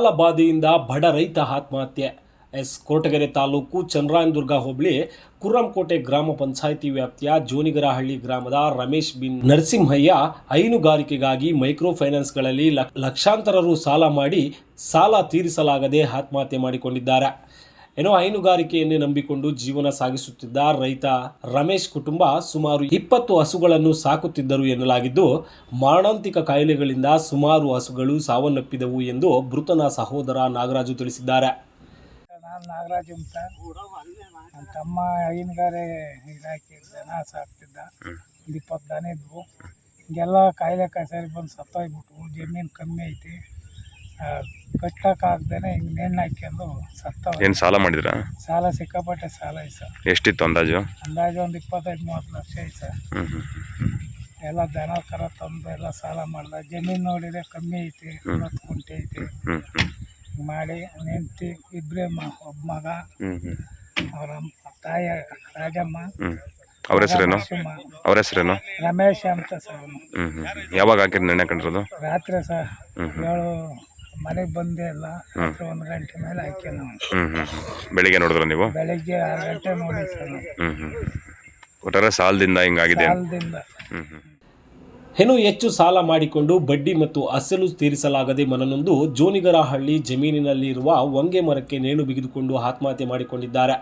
ಸಾಲ ಬಾಧೆಯಿಂದ ಬಡ ರೈತ ಆತ್ಮಹತ್ಯೆ. ಕೊರಟಗೆರೆ ತಾಲೂಕು ಚನ್ನರಾಯನದುರ್ಗ ಹೋಬಳಿ ಕುರ್ರಂಕೋಟೆ ಗ್ರಾಮ ಪಂಚಾಯಿತಿ ವ್ಯಾಪ್ತಿಯ ಜೋನಿಗರಹಳ್ಳಿ ಗ್ರಾಮದ ರಮೇಶ್ ಬಿನ್ ನರಸಿಂಹಯ್ಯ ಹೈನುಗಾರಿಕೆಗಾಗಿ ಮೈಕ್ರೋ ಫೈನಾನ್ಸ್ಗಳಲ್ಲಿ ಲಕ್ಷಾಂತರ ರು ಸಾಲ ಮಾಡಿ ಸಾಲ ತೀರಿಸಲಾಗದೆ ಆತ್ಮಹತ್ಯೆ ಮಾಡಿಕೊಂಡಿದ್ದಾರೆ. ಹೈನುಗಾರಿಕೆಯನ್ನೇ ನಂಬಿಕೊಂಡು ಜೀವನ ಸಾಗಿಸುತ್ತಿದ್ದ ರೈತ ರಮೇಶ್ ಕುಟುಂಬ ಸುಮಾರು 20 ಹಸುಗಳನ್ನು ಸಾಕುತ್ತಿದ್ದರು ಎನ್ನಲಾಗಿದ್ದು, ಮಾರಣಾಂತಿಕ ಕಾಯಿಲೆಗಳಿಂದ ಸುಮಾರು ಹಸುಗಳು ಸಾವನ್ನಪ್ಪಿದವು ಎಂದು ಮೃತನ ಸಹೋದರ ನಾಗರಾಜು ತಿಳಿಸಿದ್ದಾರೆ. ನಾನು ನಾಗರಾಜು ಅಂತ, ನನ್ನ ತಮ್ಮ ಹೈನುಗಾರಿಕೆ ದನ ಸಾಕ್ತಿದ್ದ. ಒಂದು 20 ದನ ಇದ್ವು. ಹಿಂಗೆಲ್ಲ ಕಾಯಿಲೆ ಸರಿ ಬಂದು ಸತ್ತೋಗ್ಬಿಟ್ವು. ಜಮೀನು ಕಮ್ಮಿ ಐತಿ, ಕಟ್ಟಕ್ಕಾಗ್ದೇನೆ ಹಿಂಗೆ ನೇಣು ಹಾಕ್ಯಂಡು ಸತ್ತವ. ಏನು ಸಾಲ ಮಾಡಿದ್ರಾ? ಸಾಲ ಸಿಕ್ಕಾಪಟ್ಟೆ ಸಾಲ ಐತೆ ಸರ್. ಎಷ್ಟಿತ್ತು ಅಂದಾಜು? ಒಂದು 25-30 ಲಕ್ಷ ಐತೆ ಸರ್. ಎಲ್ಲ ದನ ಕರ ತಂದು ಎಲ್ಲ ಸಾಲ ಮಾಡ್ದ. ಜಮೀನು ನೋಡಿದ್ರೆ ಕಮ್ಮಿ ಐತಿ, 10 ಗುಂಟೆ ಐತಿ. ಮಾಡಿ ನೆಂಟಿ ಇಬ್ಬರೇ ಒಬ್ಬ ಮಗ, ಅವರ ತಾಯಿ ರಾಜಮ್ಮ. ಅವ್ರ ಹೆಸರೇನು? ರಮೇಶ್ ಅಂತ ಸರ್. ಯಾವಾಗ ಹಾಕಿರಿ ನೆನೆ ಕಂಡಿರೋದು? ರಾತ್ರಿ ಸರ್ 7 ಮನೆಗೆ ಬಂದೇ ಇಲ್ಲ. ರಾತ್ರಿ 1 ಗಂಟೆ ಮೇಲೆ ಹಾಕಿ ನಾವು. ಬೆಳಿಗ್ಗೆ ನೋಡಿದ್ರ ನೀವು? ಬೆಳಿಗ್ಗೆ 6 ಗಂಟೆ ನೋಡಿ ಸರ್. ಒಟ್ಟಾರೆ ಸಾಲದಿಂದ ಹಿಂಗಾಗಿದೆ. ಸಾಲದಿಂದ ಹೆಚ್ಚು ಸಾಲ ಮಾಡಿಕೊಂಡು ಬಡ್ಡಿ ಮತ್ತು ಅಸಲು ತೀರಿಸಲಾಗದೆ ಮನನೊಂದು ಜೋನಿಗರಹಳ್ಳಿ ಜಮೀನಿನಲ್ಲಿರುವ ಹೊಂಗೆ ಮರಕ್ಕೆ ನೇಣು ಬಿಗಿದುಕೊಂಡು ಆತ್ಮಹತ್ಯೆ ಮಾಡಿಕೊಂಡಿದ್ದಾರೆ.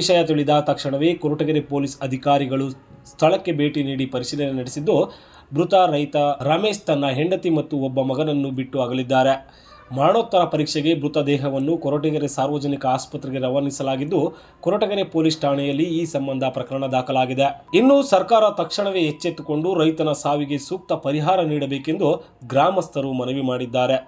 ವಿಷಯ ತಿಳಿದ ತಕ್ಷಣವೇ ಕೊರಟಗೆರೆ ಪೊಲೀಸ್ ಅಧಿಕಾರಿಗಳು ಸ್ಥಳಕ್ಕೆ ಭೇಟಿ ನೀಡಿ ಪರಿಶೀಲನೆ ನಡೆಸಿದ್ದು, ಮೃತ ರೈತ ರಮೇಶ್ ತನ್ನ ಹೆಂಡತಿ ಮತ್ತು ಒಬ್ಬ ಮಗನನ್ನು ಬಿಟ್ಟು ಅಗಲಿದ್ದಾರೆ. ಮರಣೋತ್ತರ ಪರೀಕ್ಷೆಗೆ ಮೃತದೇಹವನ್ನು ಕೊರಟಗೆರೆ ಸಾರ್ವಜನಿಕ ಆಸ್ಪತ್ರೆಗೆ ರವಾನಿಸಲಾಗಿದ್ದು, ಕೊರಟಗೆರೆ ಪೊಲೀಸ್ ಠಾಣೆಯಲ್ಲಿ ಈ ಸಂಬಂಧ ಪ್ರಕರಣ ದಾಖಲಾಗಿದೆ. ಇನ್ನು ಸರ್ಕಾರ ತಕ್ಷಣವೇ ಎಚ್ಚೆತ್ತುಕೊಂಡು ರೈತನ ಸಾವಿಗೆ ಸೂಕ್ತ ಪರಿಹಾರ ನೀಡಬೇಕೆಂದು ಗ್ರಾಮಸ್ಥರು ಮನವಿ ಮಾಡಿದ್ದಾರೆ.